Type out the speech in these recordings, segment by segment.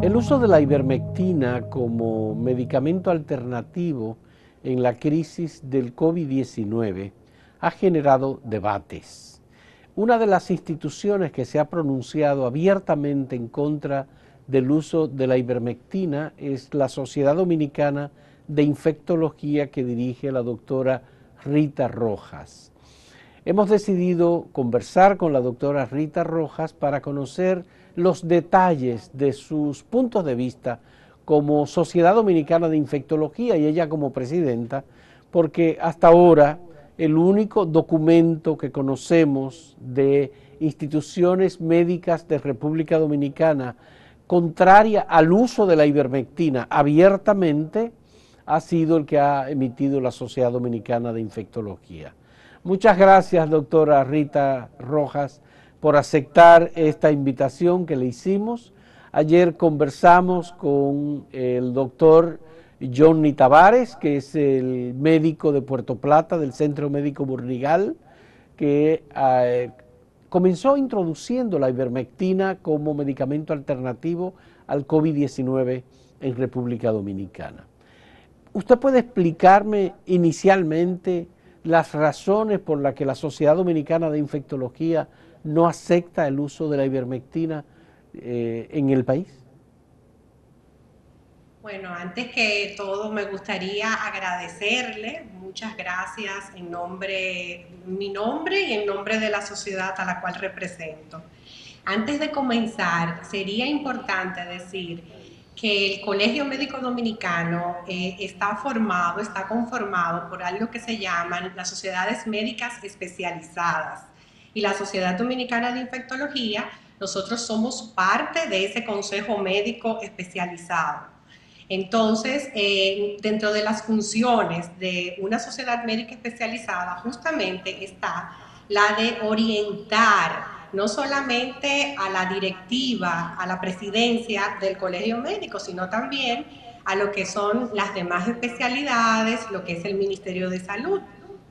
El uso de la ivermectina como medicamento alternativo en la crisis del COVID-19 ha generado debates. Una de las instituciones que se ha pronunciado abiertamente en contra del uso de la ivermectina es la Sociedad Dominicana de Infectología, que dirige la doctora Rita Rojas. Hemos decidido conversar con la doctora Rita Rojas para conocer los detalles de sus puntos de vista como Sociedad Dominicana de Infectología y ella como presidenta, porque hasta ahora el único documento que conocemos de instituciones médicas de República Dominicana contraria al uso de la ivermectina abiertamente ha sido el que ha emitido la Sociedad Dominicana de Infectología. Muchas gracias, doctora Rita Rojas, por aceptar esta invitación que le hicimos. Ayer conversamos con el doctor Johnny Tavares, que es el médico de Puerto Plata, del Centro Médico Burnigal, que comenzó introduciendo la ivermectina como medicamento alternativo al COVID-19 en República Dominicana. ¿Usted puede explicarme inicialmente las razones por las que la Sociedad Dominicana de Infectología no acepta el uso de la ivermectina en el país? Bueno, antes que todo me gustaría agradecerle, muchas gracias en mi nombre y en nombre de la sociedad a la cual represento. Antes de comenzar, sería importante decir que el Colegio Médico Dominicano está conformado por algo que se llaman las sociedades médicas especializadas. Y la Sociedad Dominicana de Infectología, nosotros somos parte de ese consejo médico especializado. Entonces, dentro de las funciones de una sociedad médica especializada, justamente está la de orientar no solamente a la directiva, a la presidencia del colegio médico, sino también a lo que son las demás especialidades, lo que es el Ministerio de Salud.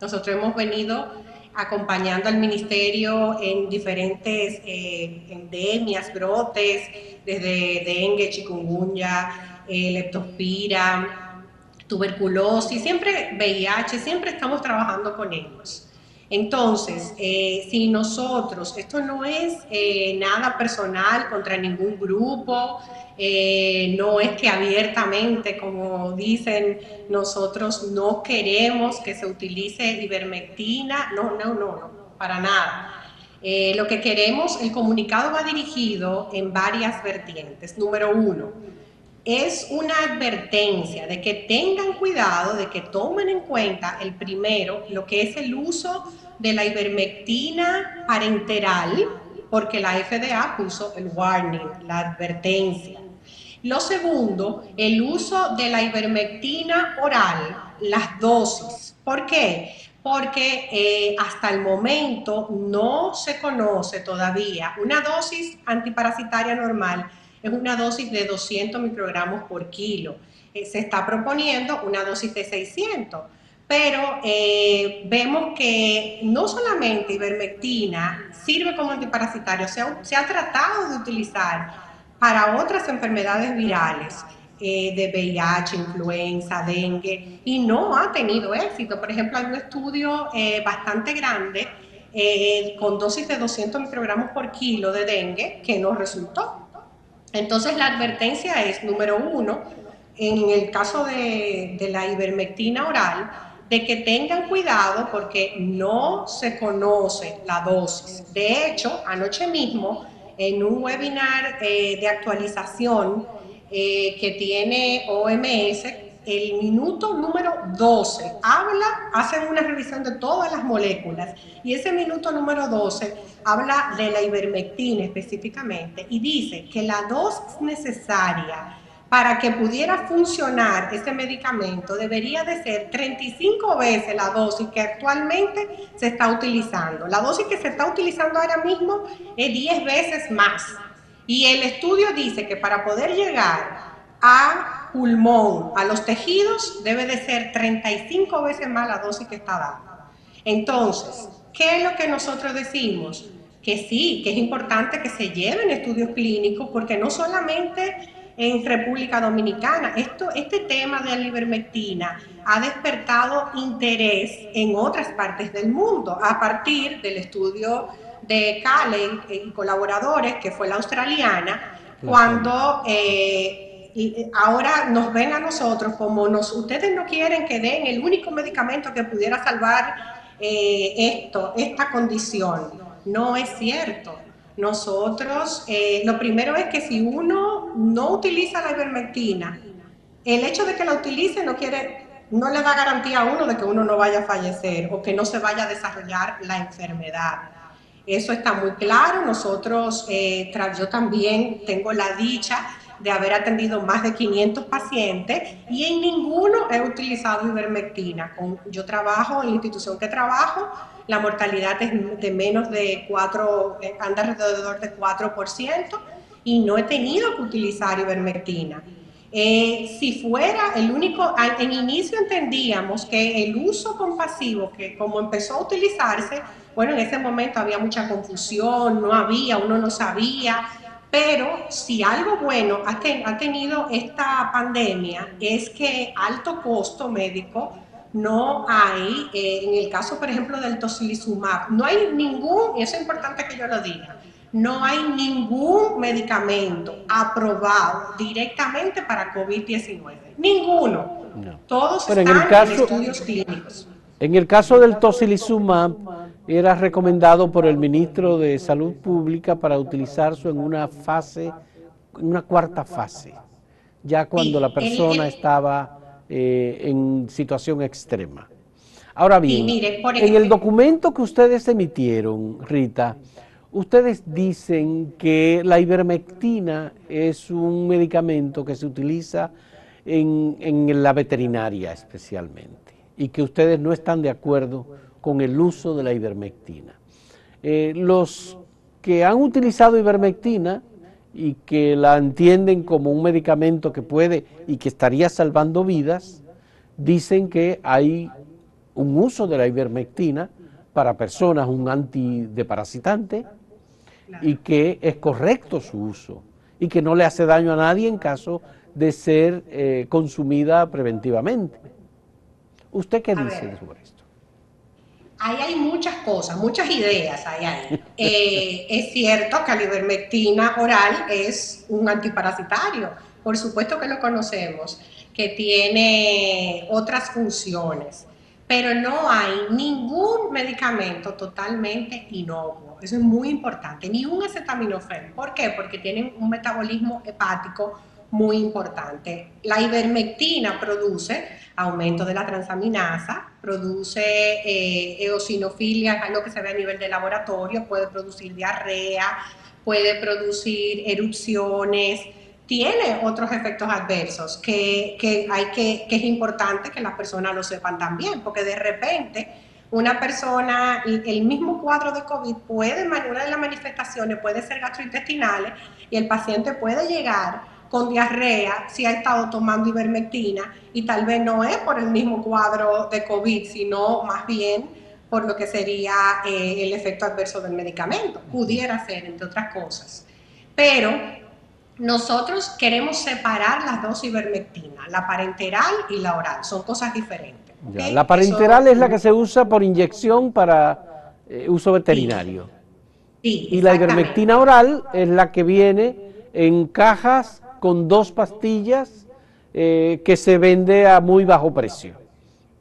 Nosotros hemos venido acompañando al ministerio en diferentes endemias, brotes, desde dengue, chikungunya, leptospira, tuberculosis, siempre VIH, siempre estamos trabajando con ellos. Entonces, si nosotros, esto no es nada personal contra ningún grupo, no es que abiertamente, como dicen, nosotros no queremos que se utilice ivermectina, no, para nada. Lo que queremos, el comunicado va dirigido en varias vertientes. Número uno, es una advertencia de que tengan cuidado, de que tomen en cuenta el primero, lo que es el uso de la ivermectina parenteral, porque la FDA puso el warning, la advertencia. Lo segundo, el uso de la ivermectina oral, las dosis. ¿Por qué? Porque hasta el momento no se conoce todavía una dosis antiparasitaria normal. Es una dosis de 200 microgramos por kilo. Se está proponiendo una dosis de 600, pero vemos que no solamente ivermectina sirve como antiparasitario, se ha tratado de utilizar para otras enfermedades virales, de VIH, influenza, dengue, y no ha tenido éxito. Por ejemplo, hay un estudio bastante grande con dosis de 200 microgramos por kilo de dengue que no resultó. Entonces la advertencia es, número uno, en el caso de la ivermectina oral, de que tengan cuidado porque no se conoce la dosis. De hecho, anoche mismo, en un webinar de actualización que tiene OMS, el minuto número 12 hacen una revisión de todas las moléculas y ese minuto número 12 habla de la ivermectina específicamente y dice que la dosis necesaria para que pudiera funcionar ese medicamento debería de ser 35 veces la dosis que actualmente se está utilizando. La dosis que se está utilizando ahora mismo es 10 veces más. Y el estudio dice que para poder llegar a pulmón, a los tejidos, debe de ser 35 veces más la dosis que está dando. Entonces, ¿qué es lo que nosotros decimos? Que sí, que es importante que se lleven estudios clínicos porque no solamente en República Dominicana. Este tema de la ivermectina ha despertado interés en otras partes del mundo a partir del estudio de Calen y colaboradores, que fue la australiana, cuando ahora nos ven a nosotros como ustedes no quieren que den el único medicamento que pudiera salvar esta condición. No es cierto. Nosotros, lo primero es que si uno no utiliza la ivermectina, el hecho de que la utilice no le da garantía a uno de que uno no vaya a fallecer o que no se vaya a desarrollar la enfermedad. Eso está muy claro. Nosotros, yo también tengo la dicha de haber atendido más de 500 pacientes y en ninguno he utilizado ivermectina. Yo trabajo en la institución que trabajo, la mortalidad es de menos de 4, anda alrededor de 4% y no he tenido que utilizar ivermectina. Si fuera el único, en inicio entendíamos que el uso compasivo, que como empezó a utilizarse, bueno, en ese momento había mucha confusión, uno no sabía, pero si algo bueno ha tenido esta pandemia es que alto costo médico no hay, en el caso por ejemplo del tocilizumab, no hay ningún, y eso es importante que yo lo diga, no hay ningún medicamento aprobado directamente para COVID-19, ninguno, no. Todos están en estudios clínicos. En el caso del tocilizumab, era recomendado por el ministro de Salud Pública para utilizarlo en una cuarta fase, ya cuando la persona estaba en situación extrema. Ahora bien, en el documento que ustedes emitieron, Rita, ustedes dicen que la ivermectina es un medicamento que se utiliza en la veterinaria especialmente, y que ustedes no están de acuerdo con el uso de la ivermectina. Los que han utilizado ivermectina y que la entienden como un medicamento que puede y que estaría salvando vidas, dicen que hay un uso de la ivermectina para personas, un antideparasitante, y que es correcto su uso y que no le hace daño a nadie en caso de ser consumida preventivamente. ¿Usted qué dice sobre esto? Ahí hay muchas cosas, muchas ideas ahí. Es cierto que la ivermectina oral es un antiparasitario, por supuesto que lo conocemos, que tiene otras funciones, pero no hay ningún medicamento totalmente inocuo. Eso es muy importante, ni un acetaminofén. ¿Por qué? Porque tienen un metabolismo hepático muy importante. La ivermectina produce aumento de la transaminasa, produce eosinofilia, es algo que se ve a nivel de laboratorio, puede producir diarrea, puede producir erupciones, tiene otros efectos adversos que es importante que las personas lo sepan también, porque de repente una persona, el mismo cuadro de COVID una de las manifestaciones puede ser gastrointestinales y el paciente puede llegar con diarrea si ha estado tomando ivermectina y tal vez no es por el mismo cuadro de COVID, sino más bien por lo que sería el efecto adverso del medicamento. Pudiera ser, entre otras cosas. Pero nosotros queremos separar las dos ivermectinas, la parenteral y la oral, son cosas diferentes. ¿Okay? La parenteral es la que se usa por inyección para uso veterinario. Sí, y la ivermectina oral es la que viene en cajas con 2 pastillas que se vende a muy bajo precio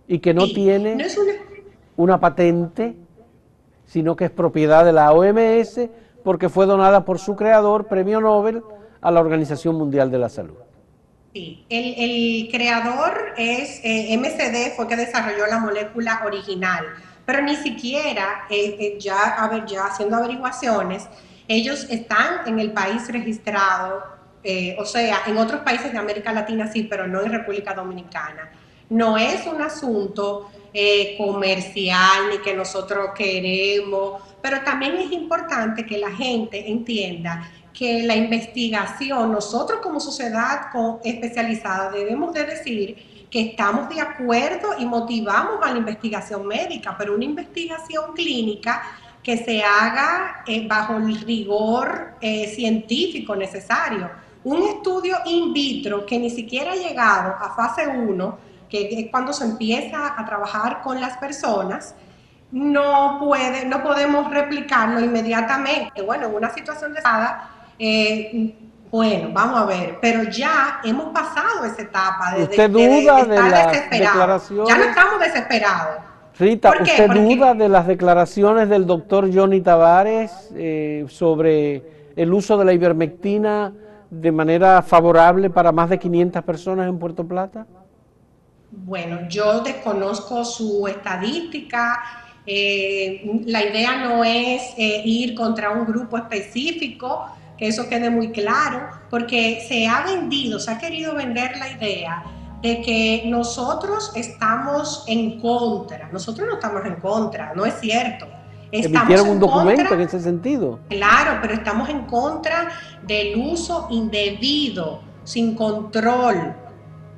y que no tiene una patente, sino que es propiedad de la OMS porque fue donada por su creador, premio Nobel, a la Organización Mundial de la Salud. Sí, el creador es MSD, fue que desarrolló la molécula original, pero ni siquiera, ya haciendo averiguaciones, ellos están en el país registrado. O sea, en otros países de América Latina sí, pero no en República Dominicana. No es un asunto comercial ni que nosotros queremos, pero también es importante que la gente entienda que la investigación, nosotros como sociedad especializada debemos de decir que estamos de acuerdo y motivamos a la investigación médica, pero una investigación clínica que se haga bajo el rigor científico necesario. Un estudio in vitro que ni siquiera ha llegado a fase 1, que es cuando se empieza a trabajar con las personas, no podemos replicarlo inmediatamente. Bueno, en una situación de bueno, vamos a ver, pero ya hemos pasado esa etapa de ¿Usted duda de estar las desesperados. Ya no declaraciones? estamos desesperados. Rita, ¿Por qué? ¿usted Porque, duda de las declaraciones del doctor Johnny Tavares sobre el uso de la ivermectina de manera favorable para más de 500 personas en Puerto Plata? bueno, yo desconozco su estadística. La idea no es ir contra un grupo específico, que eso quede muy claro, porque se ha vendido, se ha querido vender la idea de que nosotros estamos en contra. Nosotros no estamos en contra, no es cierto. Estamos Emitieron un en documento contra, en ese sentido. claro, pero estamos en contra del uso indebido, sin control.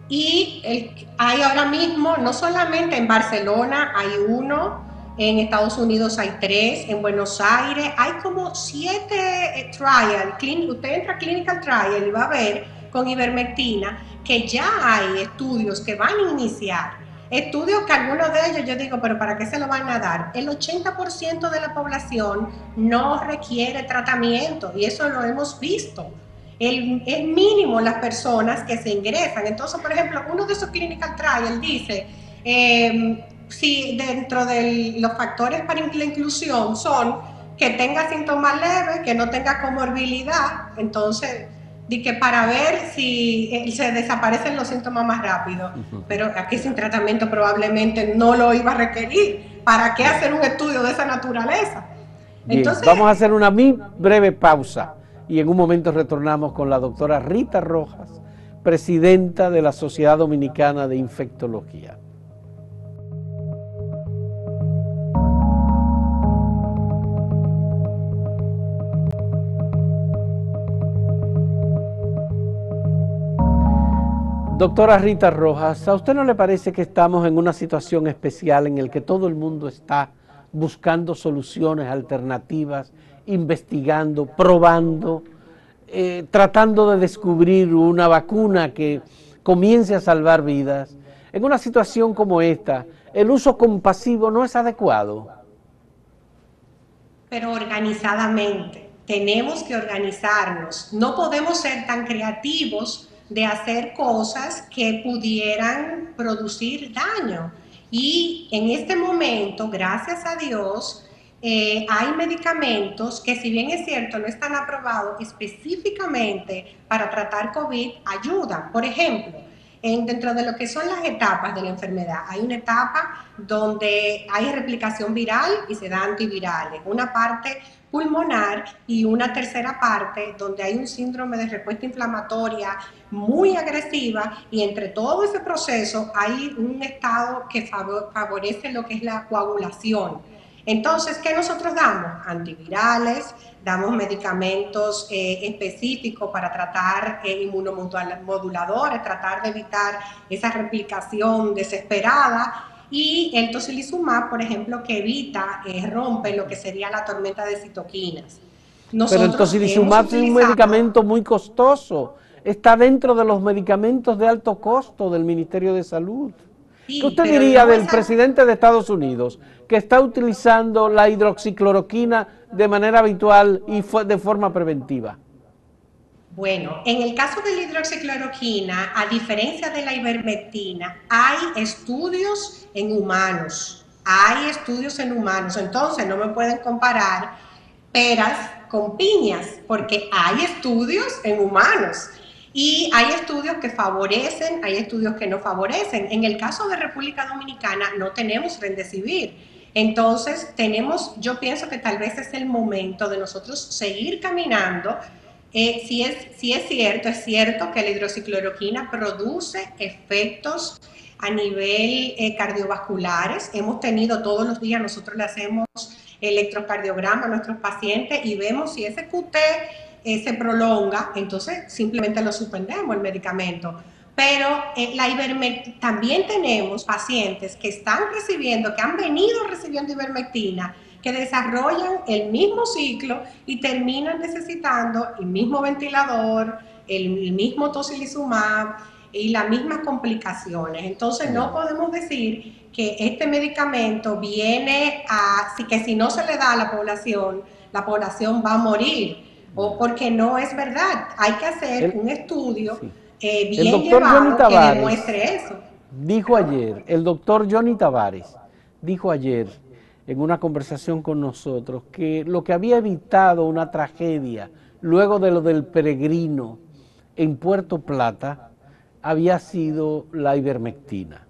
Y hay ahora mismo, no solamente en Barcelona hay uno, en Estados Unidos hay 3, en Buenos Aires hay como 7 trials. Usted entra a clinical trial y va a ver con ivermectina que ya hay estudios que van a iniciar. Estudios que algunos de ellos yo digo, pero ¿para qué se lo van a dar? El 80% de la población no requiere tratamiento y eso lo hemos visto. Es mínimo las personas que se ingresan. Entonces, por ejemplo, uno de esos clinical trials dice, si dentro de los factores para la inclusión son que tenga síntomas leves, que no tenga comorbilidad, entonces, di que para ver si se desaparecen los síntomas más rápido, pero aquí sin tratamiento probablemente no lo iba a requerir. ¿Para qué hacer un estudio de esa naturaleza? Bien, Entonces, vamos a hacer una muy breve pausa y en un momento retornamos con la doctora Rita Rojas, presidenta de la Sociedad Dominicana de Infectología. Doctora Rita Rojas, ¿a usted no le parece que estamos en una situación especial en la que todo el mundo está buscando soluciones alternativas, investigando, probando, tratando de descubrir una vacuna que comience a salvar vidas? En una situación como esta, ¿el uso compasivo no es adecuado? Pero organizadamente, tenemos que organizarnos. No podemos ser tan creativos de hacer cosas que pudieran producir daño. Y en este momento, gracias a Dios, hay medicamentos que, si bien es cierto, no están aprobados específicamente para tratar COVID, ayudan. Por ejemplo, dentro de lo que son las etapas de la enfermedad, hay una etapa donde hay replicación viral y se da antivirales, una parte pulmonar y una tercera parte donde hay un síndrome de respuesta inflamatoria muy agresiva, y entre todo ese proceso hay un estado que favorece lo que es la coagulación. Entonces, ¿qué nosotros damos? Antivirales, damos medicamentos específicos para tratar inmunomoduladores, tratar de evitar esa replicación desesperada, y el tocilizumab, por ejemplo, que evita, rompe lo que sería la tormenta de citoquinas. Pero el tocilizumab es un medicamento muy costoso, está dentro de los medicamentos de alto costo del Ministerio de Salud. Sí, ¿qué usted diría del presidente de Estados Unidos, que está utilizando la hidroxicloroquina de manera habitual y de forma preventiva? Bueno, en el caso de la hidroxicloroquina, a diferencia de la ivermectina, hay estudios en humanos. Entonces no me pueden comparar peras con piñas, porque hay estudios en humanos. Y hay estudios que favorecen, hay estudios que no favorecen. En el caso de República Dominicana no tenemos Remdesivir. Entonces yo pienso que tal vez es el momento de nosotros seguir caminando. Si es cierto que la hidroxicloroquina produce efectos a nivel cardiovasculares. Hemos tenido todos los días, nosotros le hacemos electrocardiograma a nuestros pacientes y vemos si ese QT se prolonga, entonces simplemente lo suspendemos el medicamento. Pero también tenemos pacientes que están recibiendo, que han venido recibiendo ivermectina, que desarrollan el mismo ciclo y terminan necesitando el mismo ventilador, el mismo tocilizumab y las mismas complicaciones. Entonces no podemos decir que este medicamento viene a, que si no se le da a la población va a morir, o porque no es verdad. Hay que hacer un estudio bien llevado que demuestre eso. El doctor Johnny Tavares dijo ayer en una conversación con nosotros que lo que había evitado una tragedia luego de lo del Peregrino en Puerto Plata había sido la ivermectina,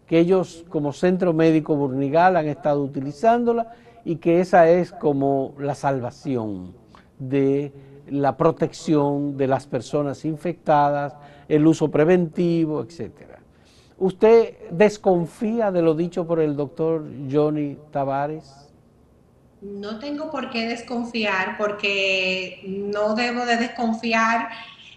que ellos como Centro Médico Burnigal han estado utilizándola y que esa es como la salvación de la protección de las personas infectadas, el uso preventivo, etcétera. ¿Usted desconfía de lo dicho por el doctor Johnny Tavares? No tengo por qué desconfiar, porque no debo de desconfiar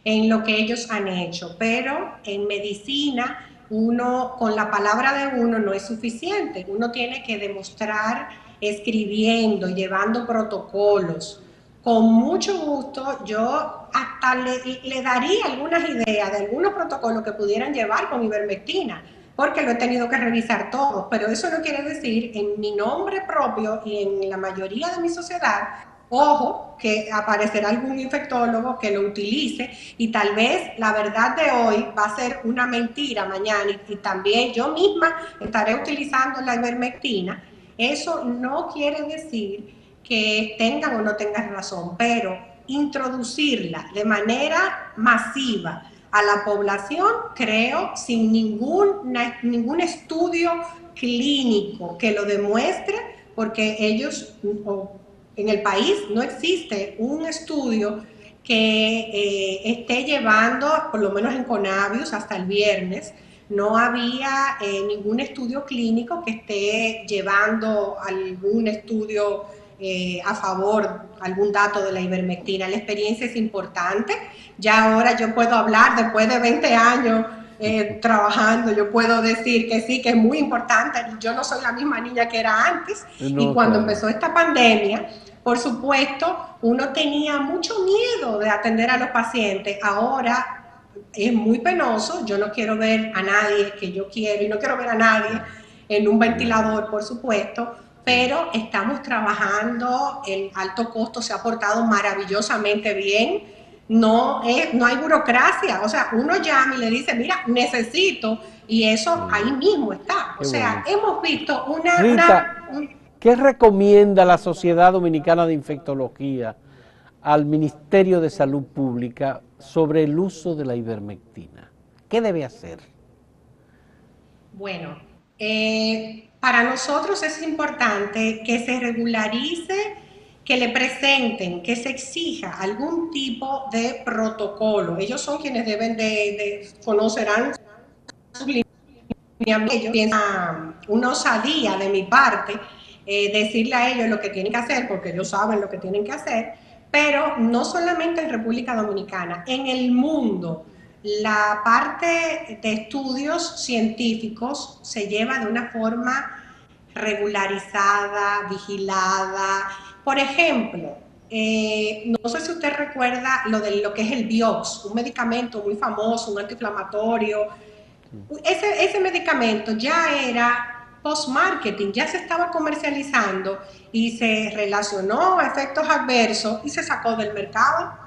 en lo que ellos han hecho, pero en medicina uno, con la palabra de uno no es suficiente, uno tiene que demostrar escribiendo, llevando protocolos. Con mucho gusto yo hasta le daría algunas ideas de algunos protocolos que pudieran llevar con ivermectina, porque lo he tenido que revisar todo, pero eso no quiere decir en mi nombre propio y en la mayoría de mi sociedad, ojo, que aparecerá algún infectólogo que lo utilice y tal vez la verdad de hoy va a ser una mentira mañana y también yo misma estaré utilizando la ivermectina. Eso no quiere decir que tengan o no tengan razón, pero introducirla de manera masiva a la población, creo, sin ningún estudio clínico que lo demuestre, porque ellos, en el país no existe un estudio que esté llevando, por lo menos en Conabius hasta el viernes, no había ningún estudio clínico que esté llevando algún estudio a favor, algún dato de la ivermectina. La experiencia es importante. Ya ahora yo puedo hablar, después de 20 años trabajando, yo puedo decir que sí, que es muy importante. Yo no soy la misma niña que era antes. No, y cuando empezó esta pandemia, por supuesto, uno tenía mucho miedo de atender a los pacientes. Ahora es muy penoso. Yo no quiero ver a nadie que yo quiero y no quiero ver a nadie en un ventilador, por supuesto, pero estamos trabajando. El alto costo se ha portado maravillosamente bien. No hay burocracia, o sea, uno llama y le dice, mira, necesito, y eso ahí mismo está. O sea, hemos visto Rita, ¿qué recomienda la Sociedad Dominicana de Infectología al Ministerio de Salud Pública sobre el uso de la ivermectina? ¿Qué debe hacer? Bueno, para nosotros es importante que se regularice, que le presenten, que se exija algún tipo de protocolo. Ellos son quienes deben conocerán sus lineamientos. Una osadía de mi parte decirle a ellos lo que tienen que hacer, porque ellos saben lo que tienen que hacer, pero no solamente en República Dominicana, en el mundo. La parte de estudios científicos se lleva de una forma regularizada, vigilada. Por ejemplo, no sé si usted recuerda lo que es el Vioxx, un medicamento muy famoso, un antiinflamatorio. Ese medicamento ya era post-marketing, ya se estaba comercializando y se relacionó a efectos adversos y se sacó del mercado.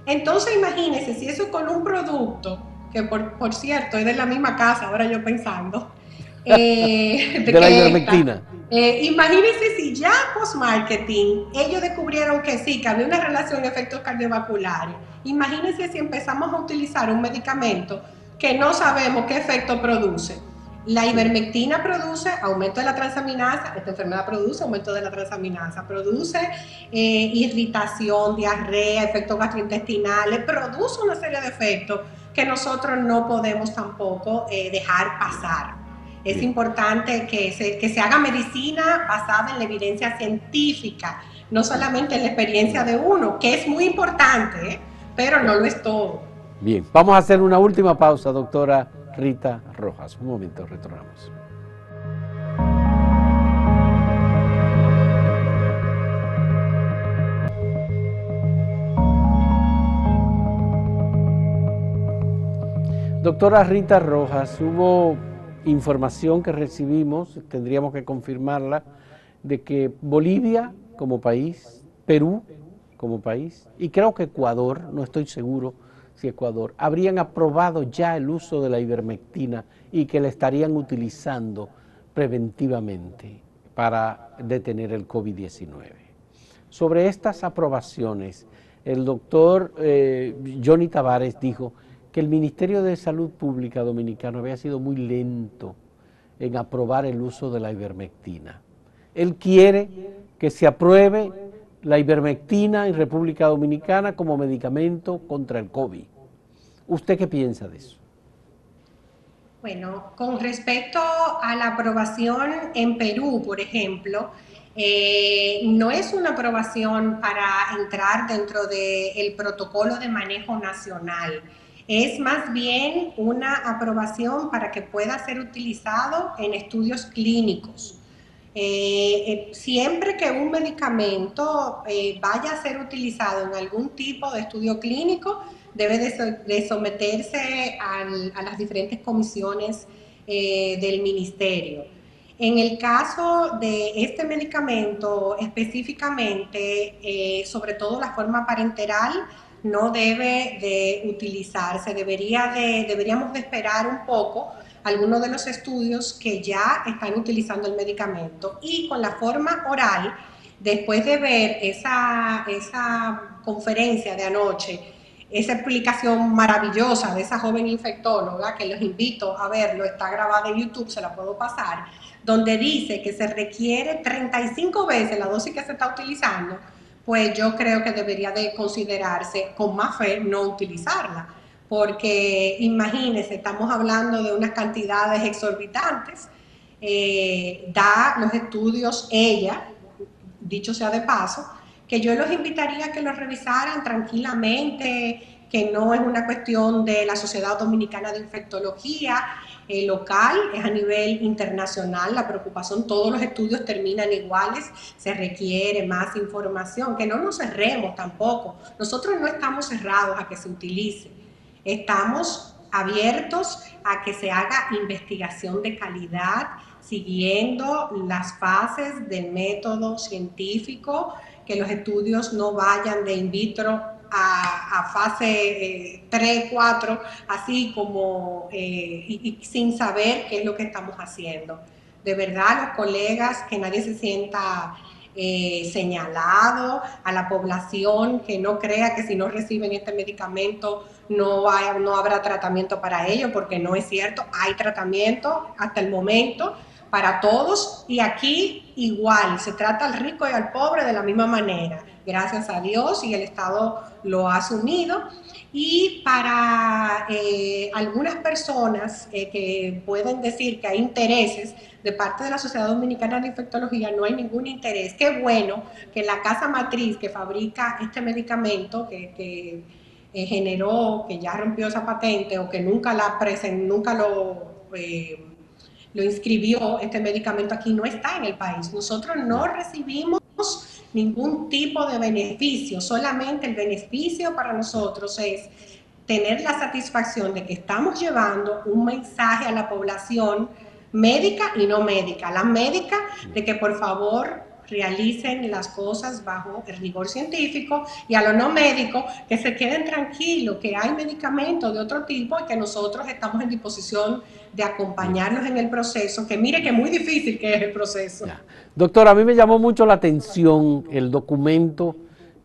Entonces imagínense, si eso con un producto, que por cierto es de la misma casa, ahora yo pensando, de la ivermectina. Imagínense si ya post-marketing ellos descubrieron que sí, que había una relación de efectos cardiovasculares. Imagínense si empezamos a utilizar un medicamento que no sabemos qué efecto produce. La ivermectina produce aumento de la transaminasa, esta enfermedad produce aumento de la transaminasa, produce irritación, diarrea, efectos gastrointestinales, produce una serie de efectos que nosotros no podemos tampoco dejar pasar. Es importante que se haga medicina basada en la evidencia científica, no solamente en la experiencia de uno, que es muy importante, pero no lo es todo. Bien, vamos a hacer una última pausa, doctora Rita Rojas. Un momento, retornamos. Doctora Rita Rojas, hubo información que recibimos, tendríamos que confirmarla, de que Bolivia como país, Perú como país, y creo que Ecuador, no estoy seguro si Ecuador, habrían aprobado ya el uso de la ivermectina y que la estarían utilizando preventivamente para detener el COVID-19. Sobre estas aprobaciones, el doctor Johnny Tavares dijo que el Ministerio de Salud Pública Dominicano había sido muy lento en aprobar el uso de la ivermectina. Él quiere que se apruebe la ivermectina en República Dominicana como medicamento contra el COVID. ¿Usted qué piensa de eso? Bueno, con respecto a la aprobación en Perú, por ejemplo, no es una aprobación para entrar dentro del protocolo de manejo nacional. Es más bien una aprobación para que pueda ser utilizado en estudios clínicos. Siempre que un medicamento vaya a ser utilizado en algún tipo de estudio clínico, debe de someterse a las diferentes comisiones del ministerio. En el caso de este medicamento específicamente, sobre todo la forma parenteral, no debe de utilizarse, deberíamos de esperar un poco algunos de los estudios que ya están utilizando el medicamento, y con la forma oral, después de ver esa conferencia de anoche, esa explicación maravillosa de esa joven infectóloga, que los invito a verlo, está grabada en YouTube, se la puedo pasar, donde dice que se requiere 35 veces la dosis que se está utilizando, pues yo creo que debería de considerarse con más fe no utilizarla, porque imagínense, estamos hablando de unas cantidades exorbitantes. Da los estudios ella, dicho sea de paso, que yo los invitaría a que los revisaran tranquilamente, que no es una cuestión de la Sociedad Dominicana de Infectología local, es a nivel internacional la preocupación, todos los estudios terminan iguales, se requiere más información, que no nos cerremos tampoco, nosotros no estamos cerrados a que se utilice, estamos abiertos a que se haga investigación de calidad, siguiendo las fases del método científico, que los estudios no vayan de in vitro a fase 3, 4, así como y sin saber qué es lo que estamos haciendo. De verdad, los colegas, que nadie se sienta señalado, a la población que no crea que si no reciben este medicamento no habrá tratamiento para ellos, porque no es cierto, hay tratamiento hasta el momento para todos, y aquí igual, se trata al rico y al pobre de la misma manera, gracias a Dios, y el Estado lo ha asumido. Y para algunas personas que pueden decir que hay intereses de parte de la Sociedad Dominicana de Infectología, no hay ningún interés. Qué bueno que la casa matriz que fabrica este medicamento, que generó, que ya rompió esa patente o que nunca lo inscribió, este medicamento aquí no está en el país. Nosotros no recibimos ningún tipo de beneficio, solamente el beneficio para nosotros es tener la satisfacción de que estamos llevando un mensaje a la población médica y no médica. La médica, de que por favor realicen las cosas bajo el rigor científico, y a los no médicos que se queden tranquilos, que hay medicamentos de otro tipo y que nosotros estamos en disposición de acompañarnos en el proceso, que mire que muy difícil que es el proceso. Ya. Doctora, a mí me llamó mucho la atención el documento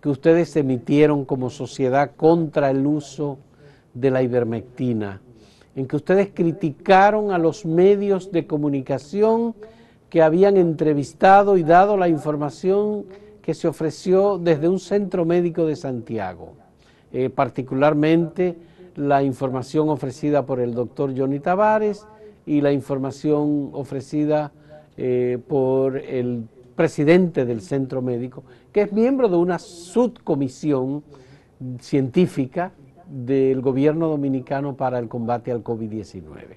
que ustedes emitieron como sociedad contra el uso de la ivermectina, en que ustedes criticaron a los medios de comunicación que habían entrevistado y dado la información que se ofreció desde un centro médico de Santiago, particularmente la información ofrecida por el doctor Johnny Tavares y la información ofrecida por el presidente del centro médico, que es miembro de una subcomisión científica del gobierno dominicano para el combate al COVID-19.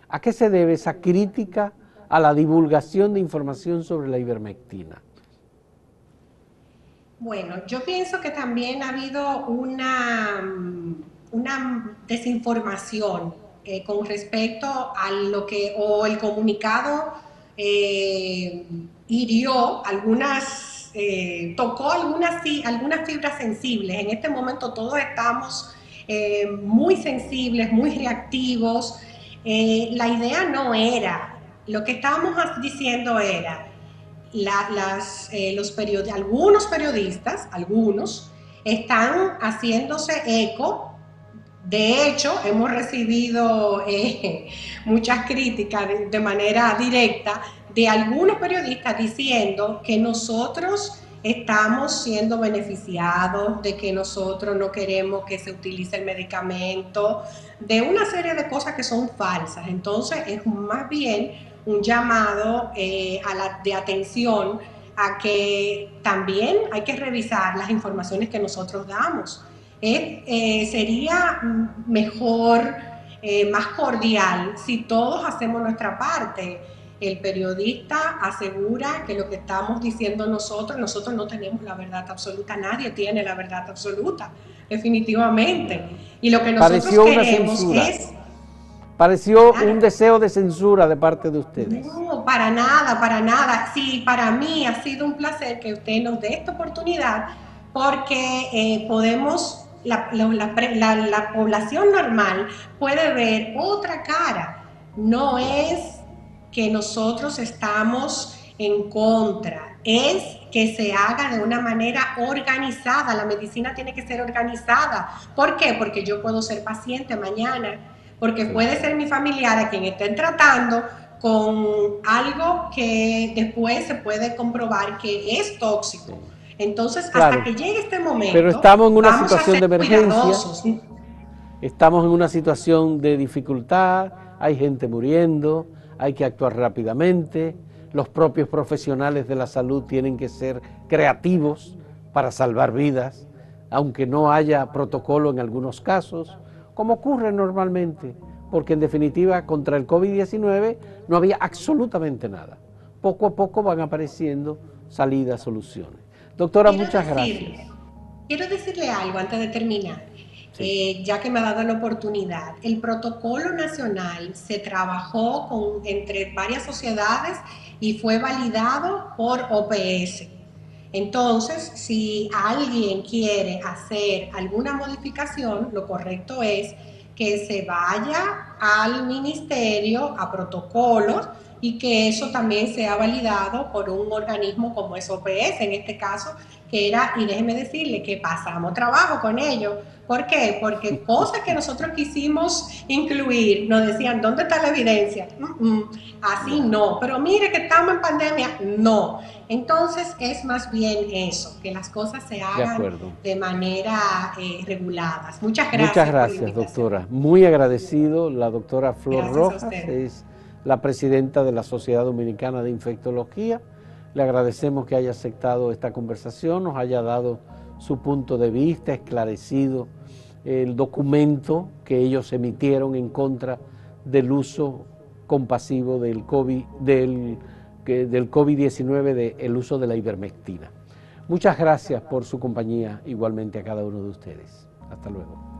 ¿A qué se debe esa crítica a la divulgación de información sobre la ivermectina? Bueno, yo pienso que también ha habido una desinformación con respecto a lo que, o el comunicado hirió algunas, tocó algunas fibras sensibles. En este momento todos estamos muy sensibles, muy reactivos. La idea no era, lo que estábamos diciendo era, algunos periodistas, algunos, están haciéndose eco. De hecho, hemos recibido muchas críticas de manera directa de algunos periodistas diciendo que nosotros estamos siendo beneficiados, de que nosotros no queremos que se utilice el medicamento, de una serie de cosas que son falsas. Entonces, es más bien un llamado de atención a que también hay que revisar las informaciones que nosotros damos. Sería mejor, más cordial, si todos hacemos nuestra parte. El periodista asegura que lo que estamos diciendo nosotros no tenemos la verdad absoluta, nadie tiene la verdad absoluta, definitivamente. Y lo que nosotros queremos es... Pareció un deseo de censura de parte de ustedes. No, para nada, para nada. Sí, para mí ha sido un placer que usted nos dé esta oportunidad porque podemos... La población normal puede ver otra cara. No es que nosotros estamos en contra, es que se haga de una manera organizada. La medicina tiene que ser organizada. ¿Por qué? Porque yo puedo ser paciente mañana, porque puede ser mi familiar a quien estén tratando con algo que después se puede comprobar que es tóxico. Entonces, claro, hasta que llegue este momento, pero estamos en una situación de emergencia, estamos en una situación de dificultad, hay gente muriendo, hay que actuar rápidamente, los propios profesionales de la salud tienen que ser creativos para salvar vidas, aunque no haya protocolo en algunos casos, como ocurre normalmente, porque en definitiva contra el COVID-19 no había absolutamente nada. Poco a poco van apareciendo salidas, soluciones. Doctora, muchas gracias. Quiero decirle algo antes de terminar, sí. Ya que me ha dado la oportunidad. El protocolo nacional se trabajó entre varias sociedades y fue validado por OPS. Entonces, si alguien quiere hacer alguna modificación, lo correcto es que se vaya al ministerio, a protocolos, y que eso también sea validado por un organismo como es OPS, en este caso, que era, y déjeme decirle que pasamos trabajo con ellos. ¿Por qué? Porque cosas que nosotros quisimos incluir, nos decían, ¿dónde está la evidencia? Así no, pero mire que estamos en pandemia, no. Entonces es más bien eso, que las cosas se hagan de manera reguladas. Muchas gracias. Muchas gracias, doctora. Muy agradecido. La doctora Flor Rojas es la presidenta de la Sociedad Dominicana de Infectología. Le agradecemos que haya aceptado esta conversación, nos haya dado su punto de vista, esclarecido el documento que ellos emitieron en contra del uso compasivo del COVID-19, del uso de la ivermectina. Muchas gracias por su compañía, igualmente a cada uno de ustedes. Hasta luego.